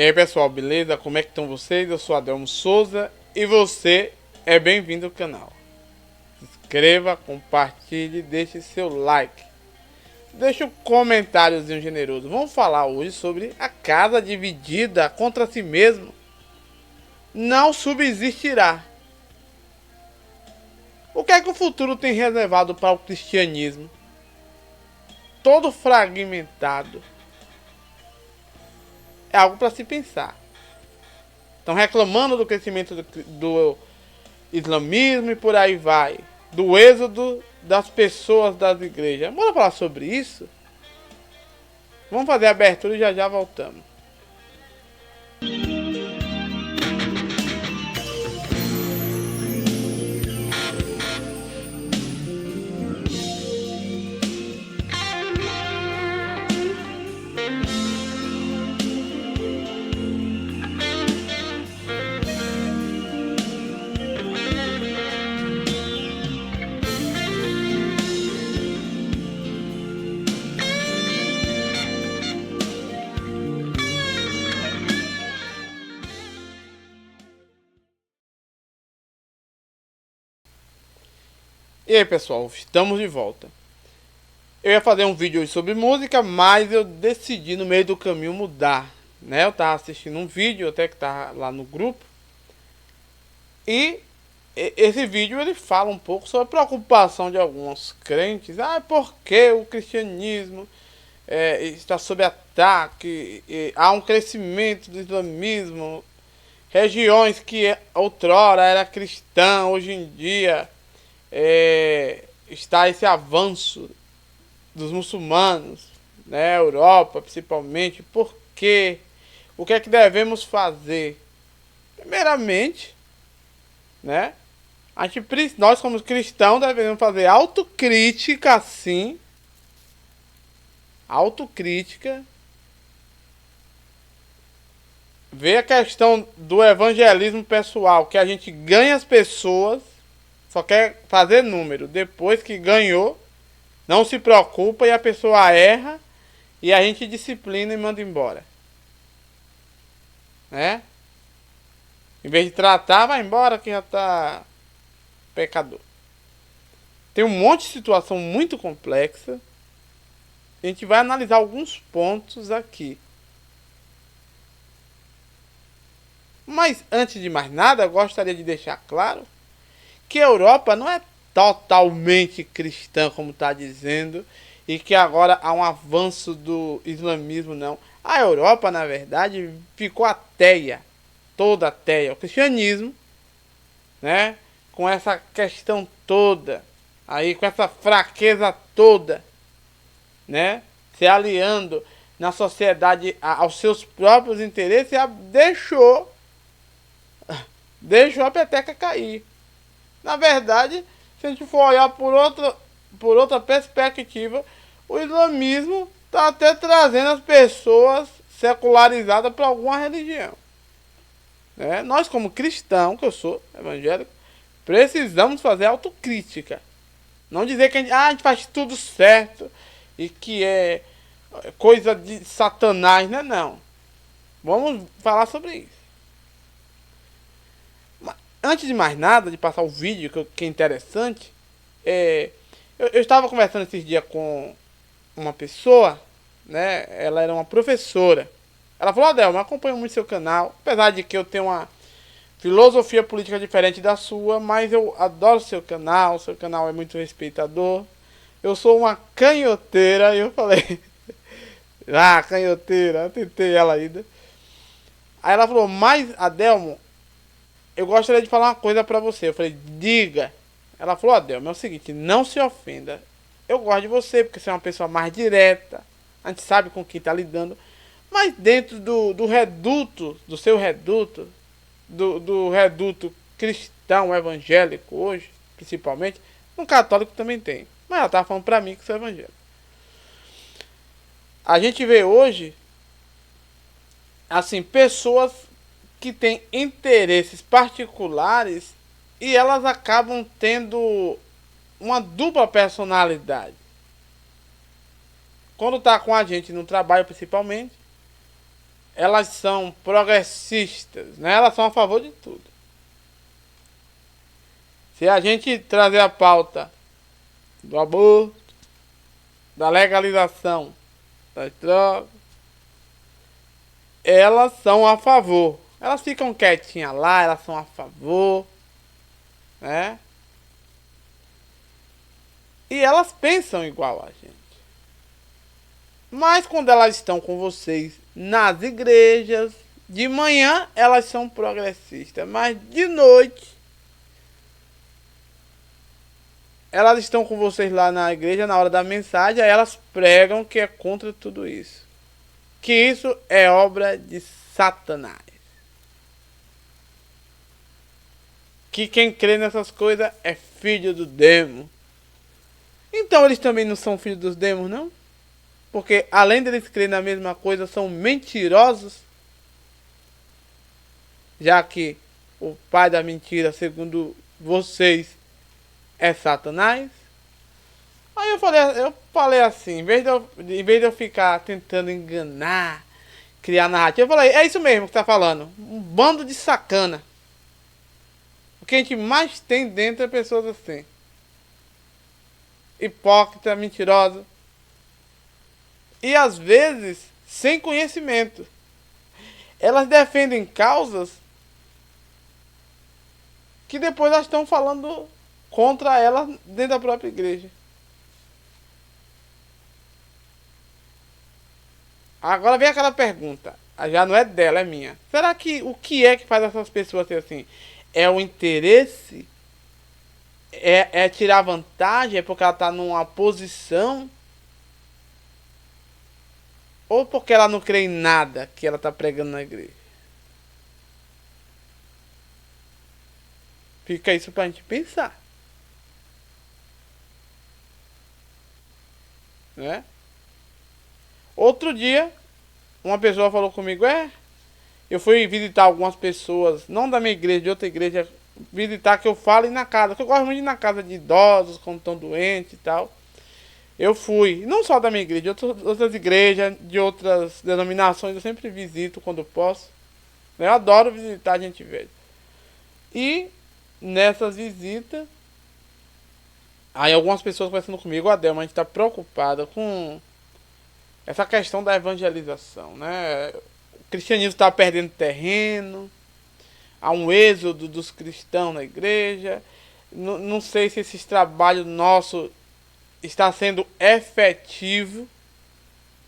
E aí pessoal, beleza? Como é que estão vocês? Eu sou Adelmo Souza e você é bem-vindo ao canal. Se inscreva, compartilhe, deixe seu like. Deixe um comentáriozinho generoso. Vamos falar hoje sobre a casa dividida contra si mesmo não subsistirá. O que é que o futuro tem reservado para o cristianismo? Todo fragmentado. É algo para se pensar. Estão reclamando do crescimento do islamismo e por aí vai. Do êxodo das pessoas das igrejas. Bora falar sobre isso? Vamos fazer a abertura e já voltamos. E aí pessoal, estamos de volta. Eu ia fazer um vídeo hoje sobre música, mas eu decidi no meio do caminho mudar, né? Eu tava assistindo um vídeo, até que tá lá no grupo, e esse vídeo ele fala um pouco sobre a preocupação de alguns crentes. Por que o cristianismo está sob ataque? Há um crescimento do islamismo. Regiões que outrora era cristã, hoje em dia está esse avanço dos muçulmanos, né, Europa principalmente. Por quê? O que é que devemos fazer? Primeiramente, né, nós como cristãos devemos fazer autocrítica, sim, autocrítica, ver a questão do evangelismo pessoal, que a gente ganha as pessoas, só quer fazer número. Depois que ganhou, não se preocupa e a pessoa erra e a gente disciplina e manda embora, né? Em vez de tratar, vai embora que já tá pecador. Tem um monte de situação muito complexa. A gente vai analisar alguns pontos aqui. Mas antes de mais nada, eu gostaria de deixar claro que a Europa não é totalmente cristã, como está dizendo, e que agora há um avanço do islamismo, não. A Europa, na verdade, ficou ateia, toda ateia. O cristianismo, né, com essa questão toda, aí com essa fraqueza toda, né, se aliando na sociedade aos seus próprios interesses, deixou a peteca cair. Na verdade, se a gente for olhar por outra perspectiva, o islamismo está até trazendo as pessoas secularizadas para alguma religião, né? Nós como cristãos, que eu sou evangélico, precisamos fazer autocrítica. Não dizer que a gente faz tudo certo e que é coisa de Satanás, né? Não. Vamos falar sobre isso. Antes de mais nada, de passar o vídeo, que é interessante, eu estava conversando esses dias com uma pessoa, né? Ela era uma professora. Ela falou: Adelmo, eu acompanho muito seu canal, apesar de que eu tenho uma filosofia política diferente da sua, mas eu adoro seu canal é muito respeitador. Eu sou uma canhoteira, e eu falei, canhoteira, eu tentei ela ainda. Aí ela falou: mas Adelmo, eu gostaria de falar uma coisa pra você. Eu falei: diga. Ela falou: Adelmo, é o seguinte, não se ofenda. Eu gosto de você porque você é uma pessoa mais direta. A gente sabe com quem tá lidando. Mas dentro do reduto, do seu reduto, do reduto cristão evangélico hoje, principalmente, um católico também tem. Mas ela tava falando pra mim que sou evangélico. A gente vê hoje, assim, pessoas que têm interesses particulares e elas acabam tendo uma dupla personalidade. Quando tá com a gente no trabalho, principalmente, elas são progressistas, né? Elas são a favor de tudo. Se a gente trazer a pauta do aborto, da legalização das drogas, elas são a favor. Elas ficam quietinhas lá, elas são a favor, né? E elas pensam igual a gente. Mas quando elas estão com vocês nas igrejas, de manhã elas são progressistas, mas de noite elas estão com vocês lá na igreja na hora da mensagem, aí elas pregam que é contra tudo isso. Que isso é obra de Satanás. Que quem crê nessas coisas é filho do demo. Então eles também não são filhos dos demos, não? Porque além deles crerem na mesma coisa, são mentirosos. Já que o pai da mentira, segundo vocês, é Satanás. Aí eu falei assim, em vez de eu ficar tentando enganar, criar narrativa, eu falei, é isso mesmo que tá falando. Um bando de sacana. O que a gente mais tem dentro é pessoas assim. Hipócrita, mentirosa. E às vezes, sem conhecimento. Elas defendem causas que depois elas estão falando contra elas dentro da própria igreja. Agora vem aquela pergunta. Já não é dela, é minha. Será que o que é que faz essas pessoas ser assim? É o interesse? É tirar vantagem? É porque ela está numa posição? Ou porque ela não crê em nada que ela está pregando na igreja? Fica isso pra gente pensar. Né? Outro dia, uma pessoa falou comigo, eu fui visitar algumas pessoas, não da minha igreja, de outra igreja, visitar que eu falo na casa, que eu gosto muito de ir na casa de idosos, quando estão doentes e tal. Eu fui, não só da minha igreja, de outras igrejas, de outras denominações, eu sempre visito quando posso. Eu adoro visitar gente velha. E nessas visitas, aí algumas pessoas conversando comigo, Adelma, a gente está preocupada com essa questão da evangelização, né? O cristianismo está perdendo terreno, há um êxodo dos cristãos na igreja. Não sei se esse trabalho nosso está sendo efetivo,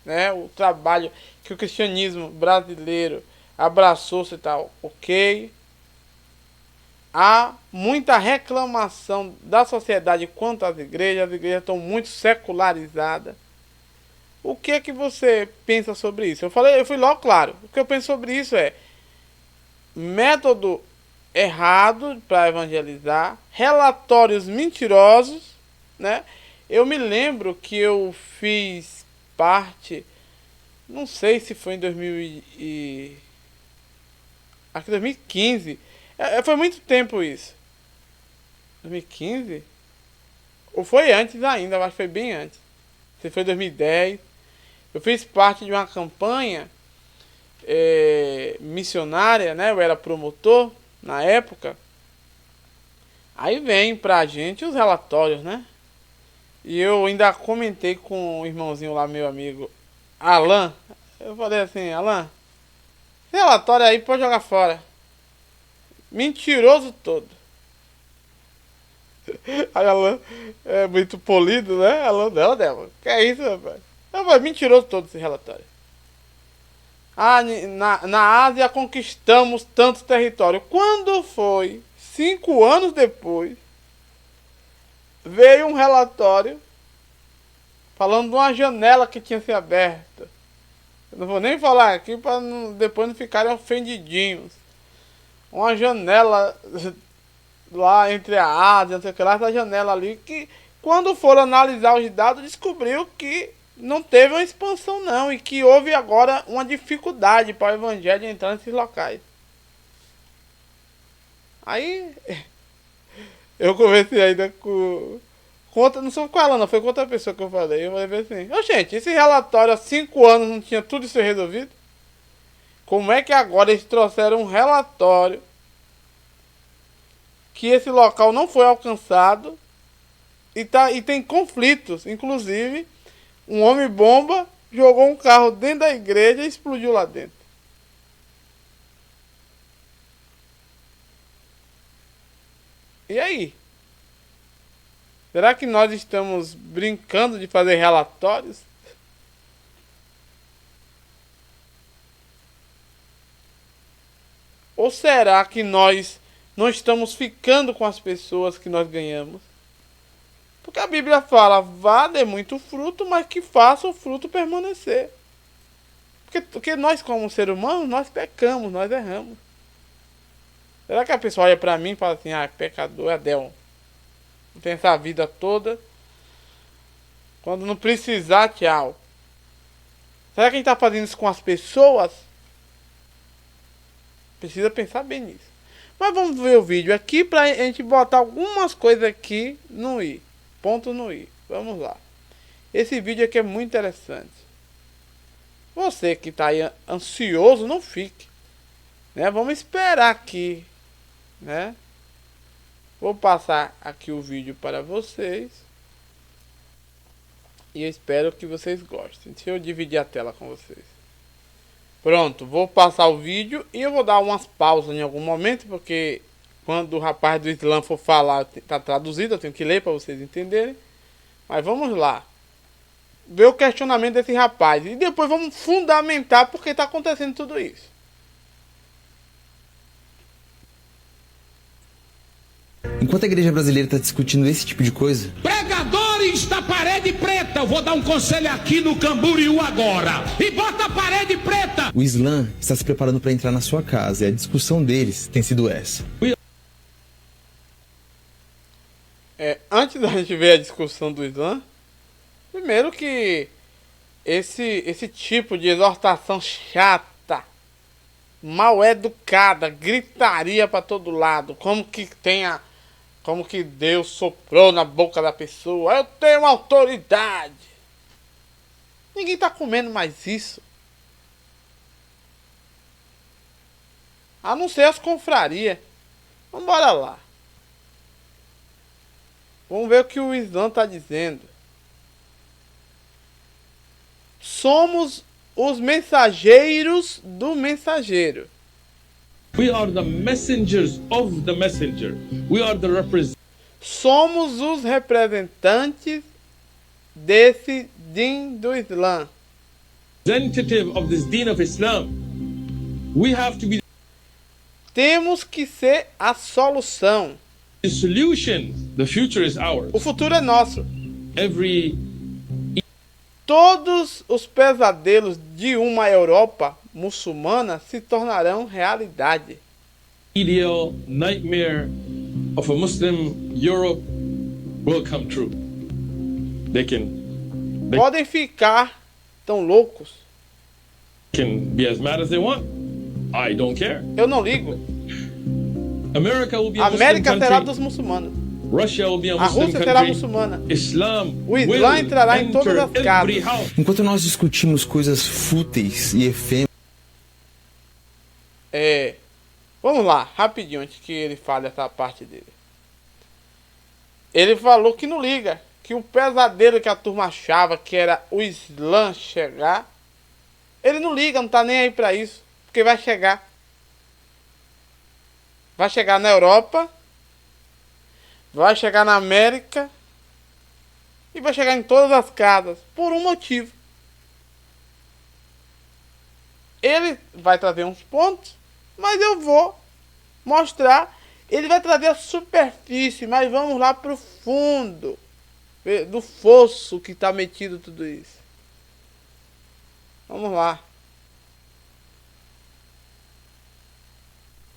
né? O trabalho que o cristianismo brasileiro abraçou, e tal, ok. Há muita reclamação da sociedade quanto às igrejas. As igrejas estão muito secularizadas. O que é que você pensa sobre isso? Eu fui logo claro. O que eu penso sobre isso é método errado para evangelizar, relatórios mentirosos, né? Eu me lembro que eu fiz parte, não sei se foi em 2015. Foi muito tempo isso. 2015? Ou foi antes ainda, eu acho que foi bem antes. Se foi 2010. Eu fiz parte de uma campanha missionária, né? Eu era promotor na época. Aí vem pra gente os relatórios, né? E eu ainda comentei com o irmãozinho lá, meu amigo Alan. Eu falei assim, Alan, esse relatório aí pode jogar fora. Mentiroso todo. Aí Alan é muito polido, né? Alan, não, Débora. Que é isso, rapaz? É mentiroso todo esse relatório. Na Ásia conquistamos tanto território. Quando foi? 5 anos depois, veio um relatório falando de uma janela que tinha se aberta. Eu não vou nem falar aqui para depois não ficarem ofendidinhos. Uma janela lá entre a Ásia, não sei o que lá, essa janela ali, que quando foram analisar os dados, descobriu que não teve uma expansão não, e que houve agora uma dificuldade para o evangelho entrar nesses locais. Aí eu conversei ainda com outra, não sou com ela não, foi com outra pessoa que eu falei. Eu falei assim, gente, esse relatório há 5 anos não tinha tudo isso resolvido? Como é que agora eles trouxeram um relatório que esse local não foi alcançado e tem conflitos? Inclusive, um homem-bomba jogou um carro dentro da igreja e explodiu lá dentro. E aí? Será que nós estamos brincando de fazer relatórios? Ou será que nós não estamos ficando com as pessoas que nós ganhamos? Porque a Bíblia fala, vá, dê muito fruto, mas que faça o fruto permanecer. Porque nós, como ser humano, nós pecamos, nós erramos. Será que a pessoa olha pra mim e fala assim, ah, pecador, Adel, tem essa vida toda, quando não precisar, tchau. Será que a gente tá fazendo isso com as pessoas? Precisa pensar bem nisso. Mas vamos ver o vídeo aqui pra gente botar algumas coisas aqui no i. Ponto no i. Vamos lá. Esse vídeo aqui é muito interessante. Você que tá aí ansioso, não fique. Né? Vamos esperar aqui. Né? Vou passar aqui o vídeo para vocês. E eu espero que vocês gostem. Deixa eu dividir a tela com vocês. Pronto, vou passar o vídeo e eu vou dar umas pausas em algum momento, porque quando o rapaz do Islã for falar, tá traduzido, eu tenho que ler para vocês entenderem. Mas vamos lá. Ver o questionamento desse rapaz e depois vamos fundamentar porque está acontecendo tudo isso. Enquanto a igreja brasileira está discutindo esse tipo de coisa... Pregadores da parede preta, eu vou dar um conselho aqui no Camboriú agora. E bota a parede preta. O Islã está se preparando para entrar na sua casa e a discussão deles tem sido essa. Antes da gente ver a discussão do Islã, primeiro que esse tipo de exortação chata, mal educada, gritaria para todo lado, como que Deus soprou na boca da pessoa, eu tenho autoridade. Ninguém tá comendo mais isso. A não ser as confrarias. Vamos embora lá. Vamos ver o que o Islã está dizendo. Somos os mensageiros do mensageiro. We are the messengers of the messenger. We are the Somos os representantes desse din do Islã. representative of this deen of Islam. We have to be Temos que ser a solução. the solution. The future is ours. O futuro é nosso. Every Todos os pesadelos de uma Europa muçulmana se tornarão realidade. ideal nightmare of a Muslim Europe will come true. They can Podem ficar tão loucos. be as mad as they want. I don't care. Eu não ligo. America will be A a Muslim América será country. dos muçulmanos. Russia will be a A Muslim Rússia será country. muçulmana. Islam O Islã will entrará em todas enter as casas. every house. Enquanto nós discutimos coisas fúteis e efêmeras, Vamos lá, rapidinho, antes que ele fale essa parte dele. Ele falou que não liga. Que o pesadelo que a turma achava que era o Islã chegar, ele não liga, não tá nem aí pra isso. Porque vai chegar. Vai chegar na Europa, vai chegar na América e vai chegar em todas as casas, por um motivo. Ele vai trazer uns pontos, mas eu vou mostrar. Ele vai trazer a superfície, mas vamos lá pro fundo do fosso que está metido tudo isso. Vamos lá.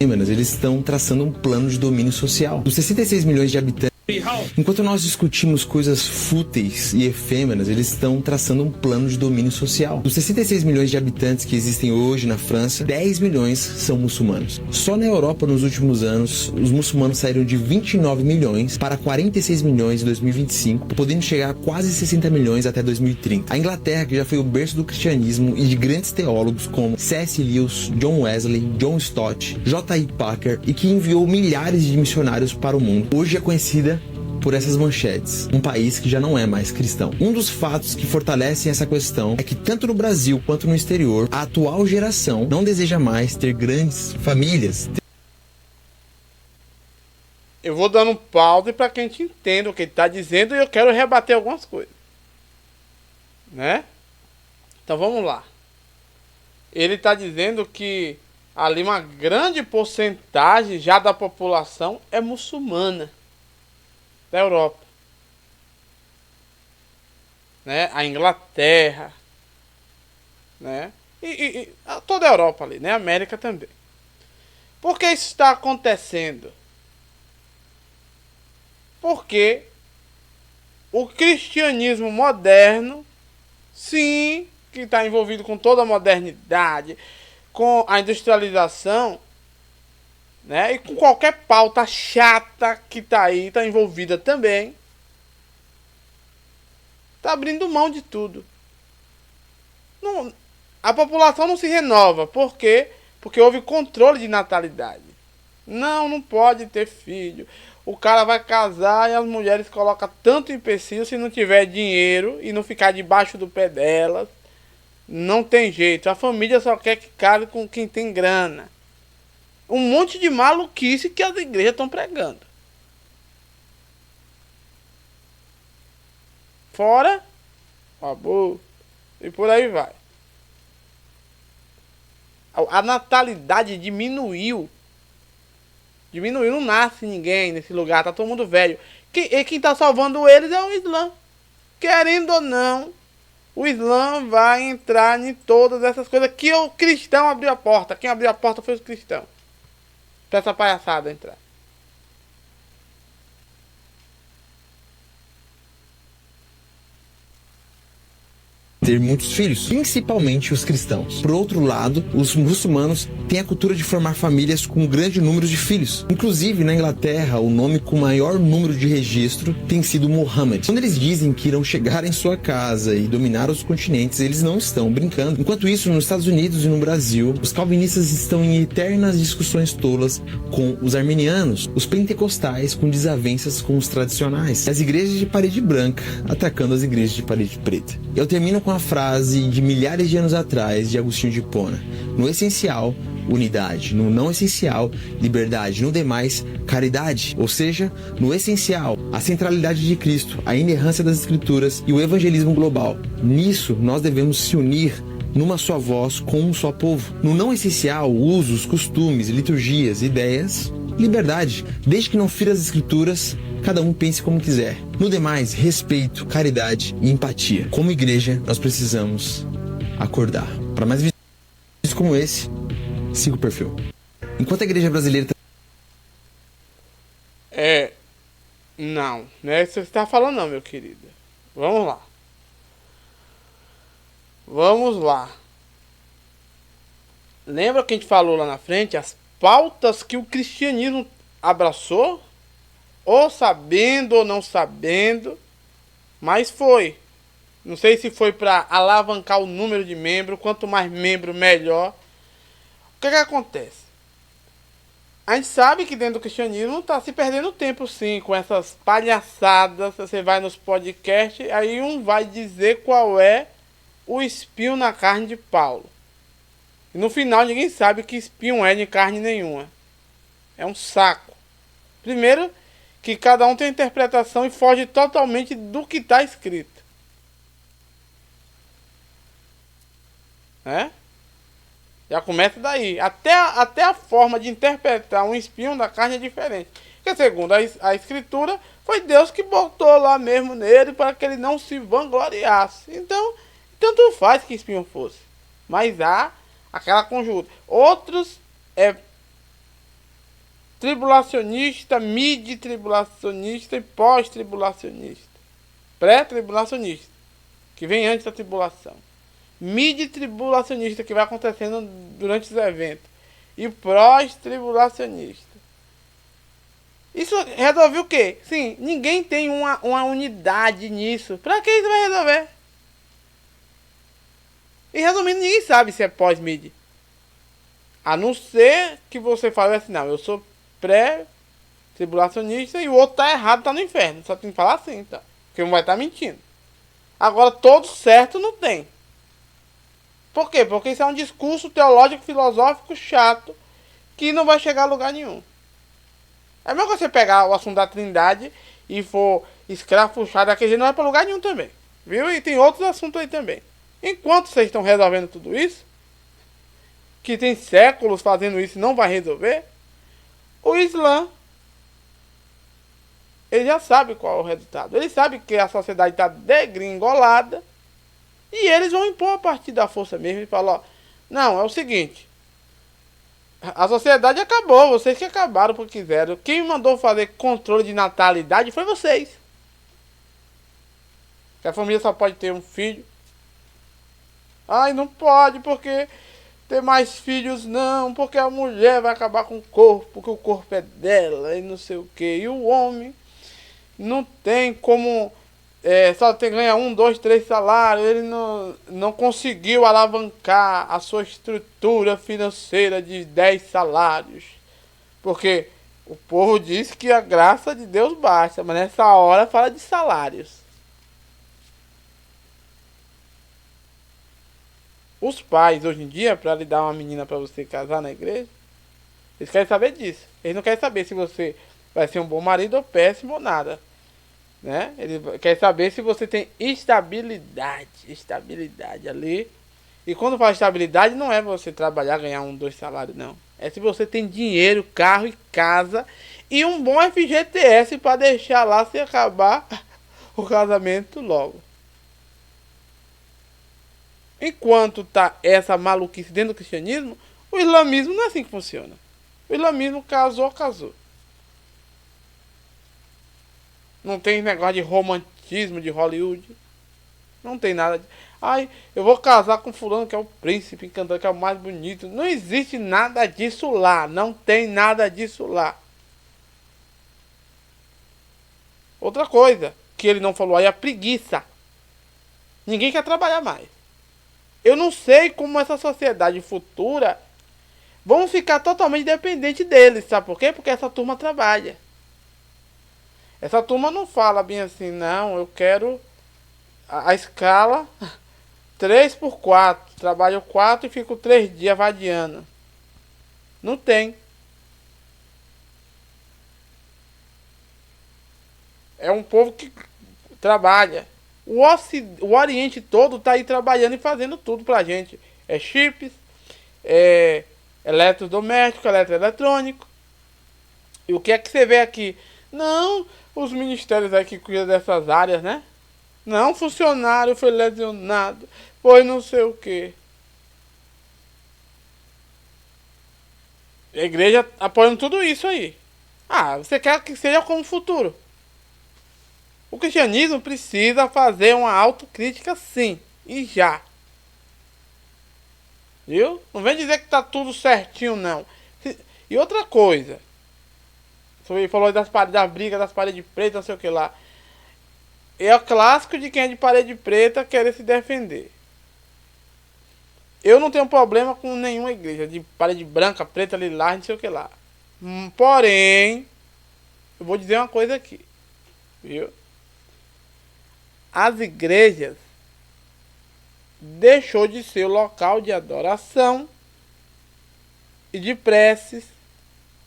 eles estão traçando um plano de domínio social. Dos 66 milhões de habitantes Enquanto nós discutimos coisas fúteis e efêmeras, eles estão traçando um plano de domínio social. Dos 66 milhões de habitantes que existem hoje na França, 10 milhões são muçulmanos. Só na Europa, nos últimos anos, os muçulmanos saíram de 29 milhões para 46 milhões em 2025, podendo chegar a quase 60 milhões até 2030. A Inglaterra, que já foi o berço do cristianismo e de grandes teólogos como C.S. Lewis, John Wesley, John Stott, J.I. Packer, e que enviou milhares de missionários para o mundo, hoje é conhecida por essas manchetes, um país que já não é mais cristão. Um dos fatos que fortalecem essa questão é que tanto no Brasil quanto no exterior, a atual geração não deseja mais ter grandes famílias. Eu vou dando um pause para que a gente entenda o que ele está dizendo e eu quero rebater algumas coisas. Né? Então vamos lá. Ele está dizendo que ali uma grande porcentagem já da população é muçulmana da Europa, né? A Inglaterra, né? E toda a Europa ali, né? A América também. Por que isso está acontecendo? Porque o cristianismo moderno, sim, que está envolvido com toda a modernidade, com a industrialização, né? E com qualquer pauta chata que tá aí, tá envolvida também, tá abrindo mão de tudo. Não, a população não se renova. Por quê? Porque houve controle de natalidade. Não pode ter filho. O cara vai casar e as mulheres colocam tanto empecilho, se não tiver dinheiro e não ficar debaixo do pé delas. Não tem jeito. A família só quer que case com quem tem grana. Um monte de maluquice que as igrejas estão pregando. Fora aborto e por aí vai. A natalidade diminuiu. Não nasce ninguém nesse lugar, tá todo mundo velho. E quem tá salvando eles é o Islã. Querendo ou não, o Islã vai entrar em todas essas coisas que o cristão abriu a porta. Quem abriu a porta foi os cristãos. Pra essa palhaçada entrar. Ter muitos filhos, principalmente os cristãos. Por outro lado, os muçulmanos têm a cultura de formar famílias com um grande número de filhos. Inclusive, na Inglaterra, o nome com maior número de registro tem sido Mohammed. Quando eles dizem que irão chegar em sua casa e dominar os continentes, eles não estão brincando. Enquanto isso, nos Estados Unidos e no Brasil, os calvinistas estão em eternas discussões tolas com os arminianos, os pentecostais com desavenças com os tradicionais, as igrejas de parede branca atacando as igrejas de parede preta. Eu termino com a frase de milhares de anos atrás de Agostinho de Hipona: no essencial, unidade; no não essencial, liberdade; no demais, caridade. Ou seja, no essencial, a centralidade de Cristo, a inerrância das Escrituras e o evangelismo global. Nisso, nós devemos se unir numa só voz, com um só povo. No não essencial, usos, costumes, liturgias, ideias, liberdade, desde que não fira as Escrituras. Cada um pense como quiser. No demais, respeito, caridade e empatia. Como igreja, nós precisamos acordar. Para mais vídeos como esse, siga o perfil. Enquanto a igreja brasileira Não é isso que você está falando não, meu querido. Vamos lá. Lembra que a gente falou lá na frente as pautas que o cristianismo abraçou? Ou sabendo ou não sabendo, mas foi. Não sei se foi para alavancar o número de membros, quanto mais membro, melhor. O que acontece? A gente sabe que dentro do cristianismo está se perdendo tempo sim, com essas palhaçadas. Você vai nos podcasts, aí um vai dizer qual é o espinho na carne de Paulo. E no final ninguém sabe que espinho é de carne nenhuma. É um saco. Primeiro, que cada um tem interpretação e foge totalmente do que está escrito. Já começa daí. Até a forma de interpretar um espinho da carne é diferente. Porque segundo a escritura, foi Deus que botou lá mesmo nele para que ele não se vangloriasse. Então, tanto faz que espinho fosse. Mas há aquela conjuntura. Outros tribulacionista, mid-tribulacionista e pós-tribulacionista. Pré-tribulacionista, que vem antes da tribulação. Mid-tribulacionista, que vai acontecendo durante os eventos. E pós-tribulacionista. Isso resolve o quê? Sim, ninguém tem uma unidade nisso. Pra que isso vai resolver? E resumindo, ninguém sabe se é pós-mid. A não ser que você fale assim, não, eu sou pré-tribulacionista e o outro tá errado, tá no inferno. Só tem que falar assim, tá? Porque um vai estar mentindo. Agora, todo certo não tem. Por quê? Porque isso é um discurso teológico, filosófico chato que não vai chegar a lugar nenhum. É melhor você pegar o assunto da Trindade e for escrafuchar daquele jeito, não vai para lugar nenhum também. Viu? E tem outros assuntos aí também. Enquanto vocês estão resolvendo tudo isso, que tem séculos fazendo isso e não vai resolver, o Islã, ele já sabe qual é o resultado. Ele sabe que a sociedade está degringolada e eles vão impor a partir da força mesmo e falar, ó, não, é o seguinte, a sociedade acabou, vocês que acabaram porque quiseram. Quem mandou fazer controle de natalidade foi vocês. Que a família só pode ter um filho. Ai, não pode porque ter mais filhos não, porque a mulher vai acabar com o corpo, porque o corpo é dela e não sei o que. E o homem não tem como, só tem ganha 1, 2, 3 salários, ele não conseguiu alavancar a sua estrutura financeira de 10 salários. Porque o povo diz que a graça de Deus basta, mas nessa hora fala de salários. Os pais, hoje em dia, para lhe dar uma menina para você casar na igreja, eles querem saber disso. Eles não querem saber se você vai ser um bom marido ou péssimo ou nada. Né? Eles querem saber se você tem estabilidade. Estabilidade ali. E quando fala estabilidade, não é você trabalhar, ganhar 1, 2 salários, não. É se você tem dinheiro, carro e casa e um bom FGTS para deixar lá se acabar o casamento logo. Enquanto tá essa maluquice dentro do cristianismo, o islamismo não é assim que funciona. O islamismo casou. Não tem negócio de romantismo de Hollywood. Não tem nada de... Ai, eu vou casar com fulano que é o príncipe encantador, que é o mais bonito. Não existe nada disso lá. Não tem nada disso lá. Outra coisa que ele não falou aí é a preguiça. Ninguém quer trabalhar mais. Eu não sei como essa sociedade futura vão ficar totalmente dependente deles, sabe por quê? Porque essa turma trabalha. Essa turma não fala bem assim, não, eu quero a escala 3x4, trabalho 4 e fico 3 dias vadiando. Não tem. É um povo que trabalha. O Oriente todo está aí trabalhando e fazendo tudo pra gente. É chips, é eletrodoméstico, eletroeletrônico. E o que é que você vê aqui? Não, os ministérios aí que cuidam dessas áreas, né? Não, funcionário foi lesionado, foi não sei o que. A igreja apoiando tudo isso aí. Ah, você quer que seja como futuro? O cristianismo precisa fazer uma autocrítica sim, e já. Viu? Não vem dizer que tá tudo certinho não. E outra coisa, você falou das brigas das paredes pretas, não sei o que lá. É o clássico de quem é de parede preta querer se defender. Eu não tenho problema com nenhuma igreja de parede branca, preta, lilás, não sei o que lá. Porém, eu vou dizer uma coisa aqui, viu? As igrejas deixou de ser o local de adoração e de preces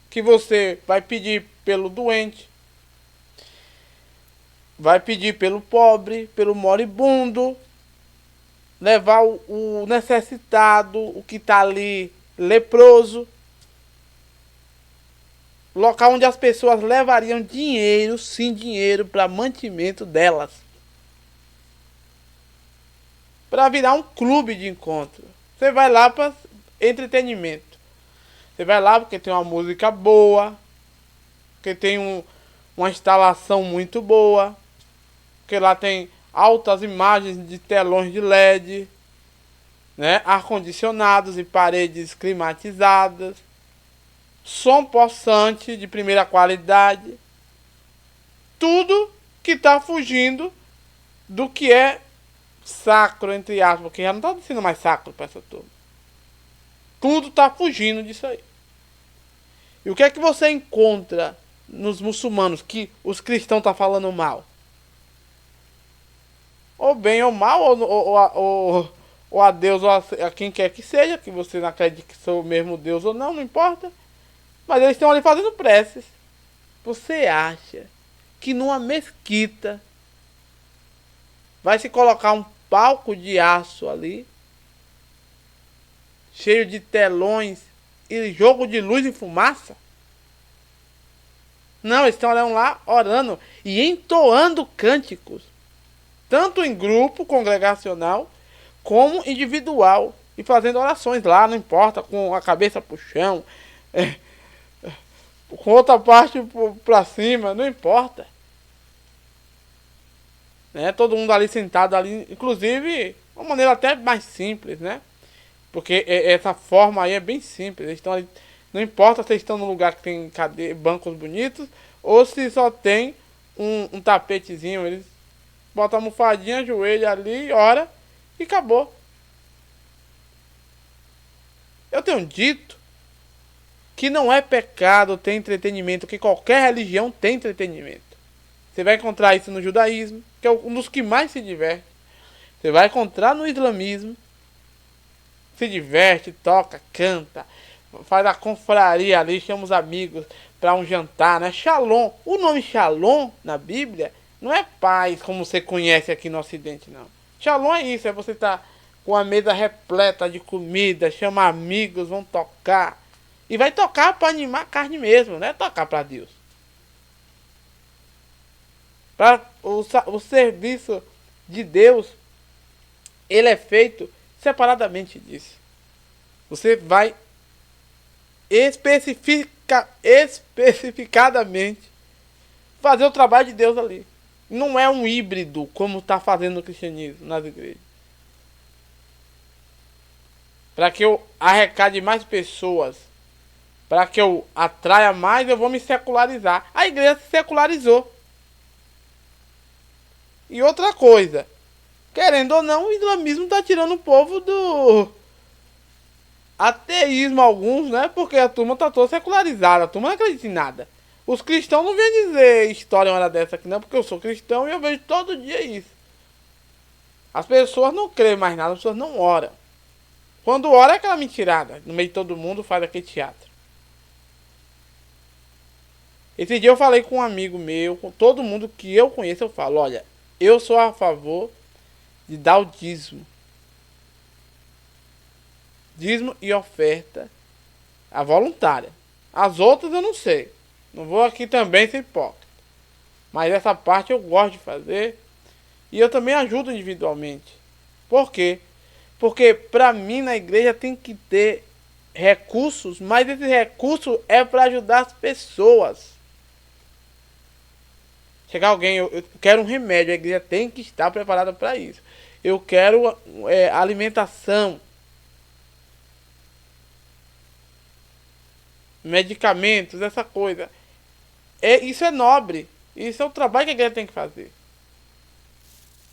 que você vai pedir pelo doente, vai pedir pelo pobre, pelo moribundo, levar o necessitado, o que está ali leproso. Local onde as pessoas levariam dinheiro, sim, dinheiro para mantimento delas. Para virar um clube de encontro. Você vai lá para entretenimento. Você vai lá porque tem uma música boa, porque tem uma instalação muito boa, porque lá tem altas imagens de telões de LED, né? Ar-condicionados e paredes climatizadas, som possante de primeira qualidade, tudo que está fugindo do que é sacro, entre aspas, porque já não está sendo mais sacro para essa turma. Tudo está fugindo disso aí. E o que é que você encontra nos muçulmanos que os cristãos estão falando mal? Ou bem ou mal, ou a Deus, ou a quem quer que seja, que você não acredite que sou o mesmo Deus ou não, não importa. Mas eles estão ali fazendo preces. Você acha que numa mesquita vai se colocar um palco de aço ali, cheio de telões e jogo de luz e fumaça? Não, eles estão lá orando e entoando cânticos, tanto em grupo congregacional como individual, e fazendo orações lá, não importa, com a cabeça pro chão, com outra parte para cima, não importa. Né? Todo mundo ali sentado ali, inclusive, uma maneira até mais simples, né? Porque essa forma aí é bem simples. Eles estão ali, não importa se eles estão num lugar que tem bancos bonitos ou se só tem um tapetezinho. Eles botam a almofadinha, ajoelham ali, ora e acabou. Eu tenho dito que não é pecado ter entretenimento, que qualquer religião tem entretenimento. Você vai encontrar isso no judaísmo, que é um dos que mais se diverte. Você vai encontrar no islamismo. Se diverte, toca, canta, faz a confraria ali, chama os amigos para um jantar, né? Shalom. O nome Shalom na Bíblia não é paz como você conhece aqui no Ocidente, não. Shalom é isso, é você estar com a mesa repleta de comida, chama amigos, vão tocar. E vai tocar para animar a carne mesmo, não é tocar para Deus. Para o serviço de Deus, ele é feito separadamente disso. Você vai especificadamente fazer o trabalho de Deus ali. Não é um híbrido como está fazendo no cristianismo, nas igrejas. Para que eu arrecade mais pessoas, para que eu atraia mais, eu vou me secularizar. A igreja se secularizou. E outra coisa, querendo ou não, o islamismo está tirando o povo do ateísmo, alguns, né? Porque a turma está toda secularizada, a turma não acredita em nada. Os cristãos não vêm dizer história uma hora dessa aqui, não, porque eu sou cristão e eu vejo todo dia isso. As pessoas não creem mais nada, as pessoas não oram. Quando ora é aquela mentirada, no meio de todo mundo faz aquele teatro. Esse dia eu falei com um amigo meu, com todo mundo que eu conheço, eu falo, olha, eu sou a favor de dar o dízimo. Dízimo e oferta a voluntária. As outras eu não sei. Não vou aqui também ser hipócrita. Mas essa parte eu gosto de fazer. E eu também ajudo individualmente. Por quê? Porque para mim na igreja tem que ter recursos. Mas esse recurso é para ajudar as pessoas. Chegar alguém, eu quero um remédio. A igreja tem que estar preparada para isso. Eu quero alimentação. Medicamentos, essa coisa. Isso é nobre. Isso é o trabalho que a igreja tem que fazer.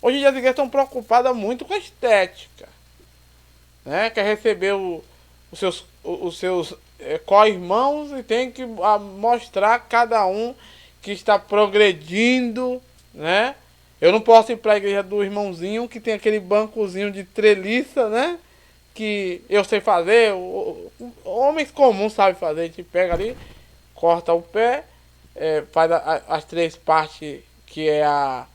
Hoje em dia as igrejas estão preocupadas muito com a estética. Né? Quer receber os seus co-irmãos e tem que mostrar cada um que está progredindo. Né? Eu não posso ir para a igreja do irmãozinho que tem aquele bancozinho de treliça, né? Que eu sei fazer, homens comuns sabem fazer. A gente pega ali, corta o pé, faz as três partes que é a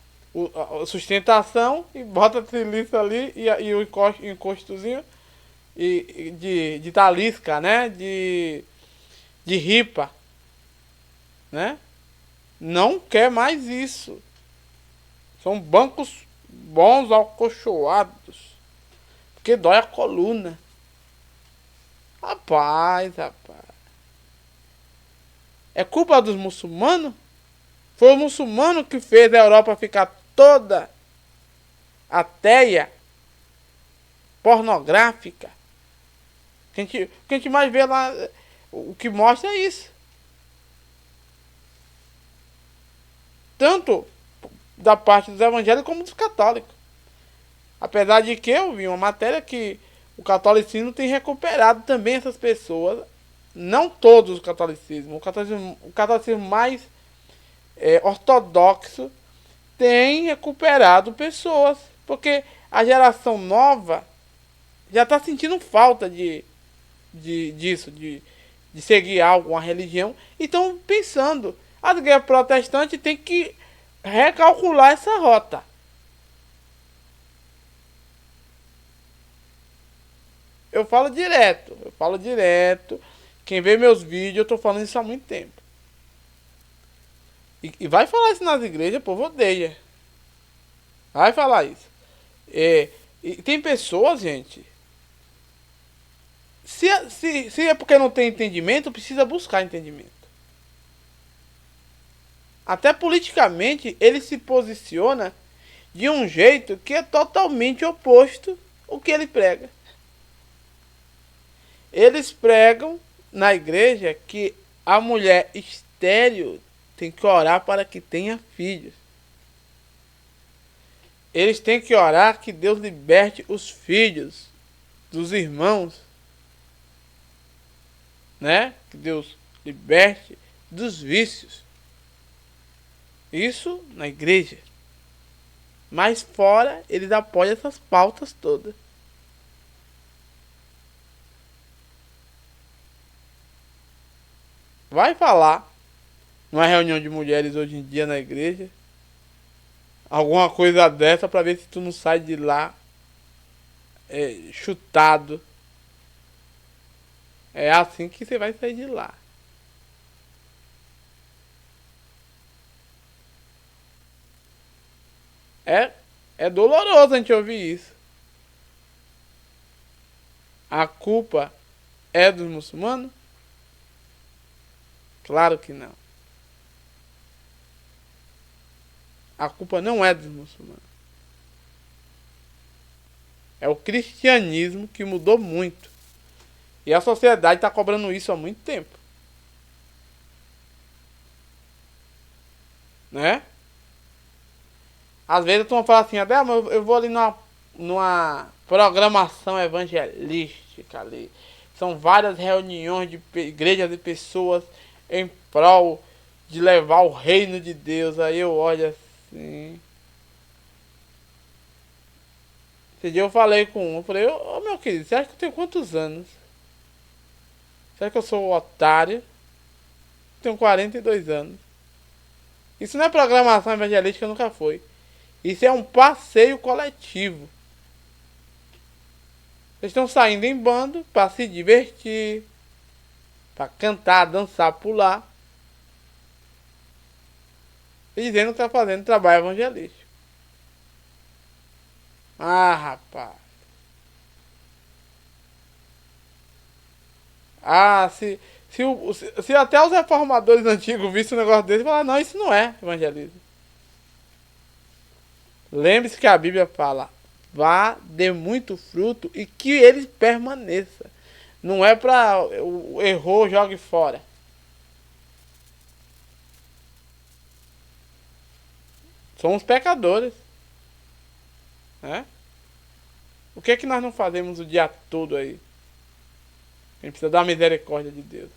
sustentação e bota a treliça ali e o encostozinho de talisca, né? De ripa, né? Não quer mais isso. São bancos bons, acolchoados. Porque dói a coluna. Rapaz. É culpa dos muçulmanos? Foi o muçulmano que fez a Europa ficar toda ateia, pornográfica. O que a gente mais vê lá, o que mostra é isso. Tanto da parte dos evangélicos como dos católicos. Apesar de que eu vi uma matéria que o catolicismo tem recuperado também essas pessoas. Não todos o catolicismo. O catolicismo mais ortodoxo tem recuperado pessoas. Porque a geração nova já está sentindo falta disso, de seguir algo, uma religião. E estão pensando, as igrejas protestantes têm que recalcular essa rota. Eu falo direto. Quem vê meus vídeos, eu tô falando isso há muito tempo. E vai falar isso nas igrejas, o povo odeia. Vai falar isso. E tem pessoas, gente. Se é porque não tem entendimento, precisa buscar entendimento. Até politicamente, ele se posiciona de um jeito que é totalmente oposto ao que ele prega. Eles pregam na igreja que a mulher estéril tem que orar para que tenha filhos. Eles têm que orar que Deus liberte os filhos dos irmãos, né? Que Deus liberte dos vícios. Isso na igreja. Mas fora, eles apoiam essas pautas todas. Vai falar numa reunião de mulheres hoje em dia na igreja alguma coisa dessa pra ver se tu não sai de lá chutado. É assim que você vai sair de lá. É doloroso a gente ouvir isso. A culpa é dos muçulmanos? Claro que não. A culpa não é dos muçulmanos. É o cristianismo que mudou muito. E a sociedade está cobrando isso há muito tempo. Né? Às vezes a turma fala assim, mas eu vou ali numa programação evangelística ali. São várias reuniões de igrejas e pessoas em prol de levar o reino de Deus. Aí eu olho assim. Esse dia eu falei com um, eu falei, ô meu querido, você acha que eu tenho quantos anos? Você acha que eu sou um otário? Tenho 42 anos. Isso não é programação evangelística, nunca foi. Isso é um passeio coletivo. Vocês estão saindo em bando para se divertir, para cantar, dançar, pular. E dizendo que está fazendo trabalho evangelístico. Ah, rapaz. Ah, se até os reformadores antigos vissem um negócio desse, falaram, não, isso não é evangelismo. Lembre-se que a Bíblia fala, vá, dê muito fruto e que ele permaneça. Não é para o errou, jogue fora. Somos pecadores. Né? O que é que nós não fazemos o dia todo aí? A gente precisa da misericórdia de Deus.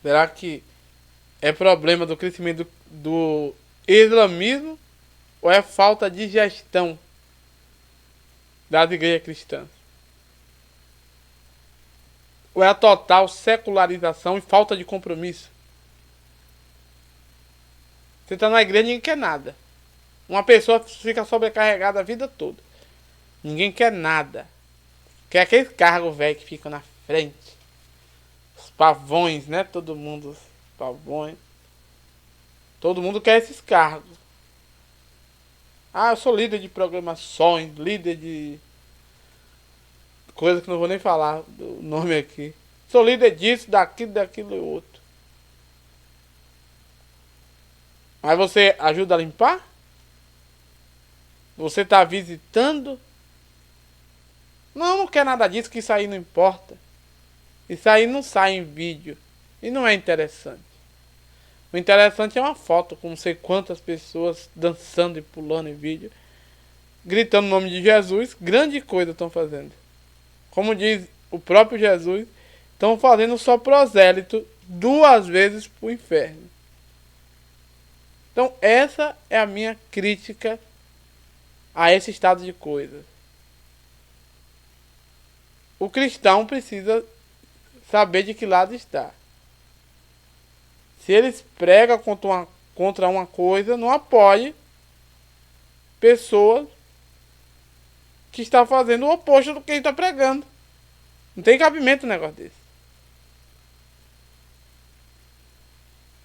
Será que é problema do crescimento do islamismo ou é falta de gestão das igrejas cristãs? Ou é a total secularização e falta de compromisso? Você está na igreja e ninguém quer nada. Uma pessoa fica sobrecarregada a vida toda. Ninguém quer nada. Quer aqueles cargos velho que ficam na frente. Os pavões, né? Todo mundo, os pavões. Todo mundo quer esses cargos. Ah, eu sou líder de programações, líder de coisa que não vou nem falar o nome aqui. Sou líder disso, daquilo e outro. Mas você ajuda a limpar? Você está visitando? Não quer nada disso, que isso aí não importa. Isso aí não sai em vídeo. E não é interessante. O interessante é uma foto com não sei quantas pessoas dançando e pulando em vídeo, gritando o nome de Jesus. Grande coisa estão fazendo. Como diz o próprio Jesus, estão fazendo só prosélito 2 vezes para o inferno. Então essa é a minha crítica a esse estado de coisas. O cristão precisa saber de que lado está. Se eles pregam contra uma coisa, não apoie pessoas que estão fazendo o oposto do que ele está pregando. Não tem cabimento um negócio desse.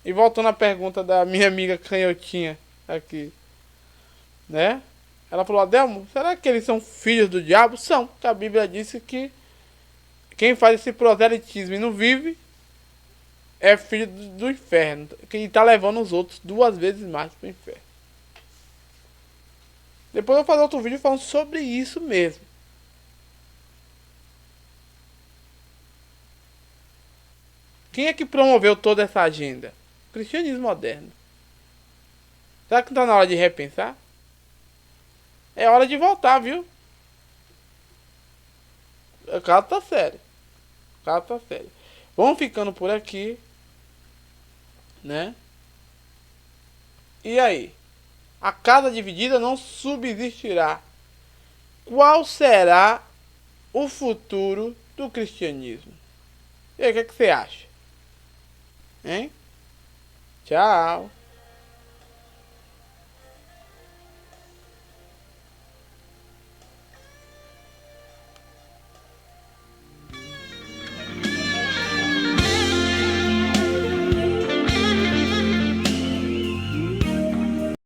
E voltando à pergunta da minha amiga canhotinha aqui, né? Ela falou: Adelmo, será que eles são filhos do diabo? São, porque a Bíblia disse que quem faz esse proselitismo e não vive é filho do inferno, que está levando os outros 2 vezes mais para o inferno. Depois eu vou fazer outro vídeo falando sobre isso mesmo. Quem é que promoveu toda essa agenda? O cristianismo moderno. Será que não está na hora de repensar? É hora de voltar, viu? O caso tá sério. O caso tá sério. Vamos ficando por aqui, né? E aí? A casa dividida não subsistirá. Qual será o futuro do cristianismo? E aí, o que você acha? Hein? Tchau.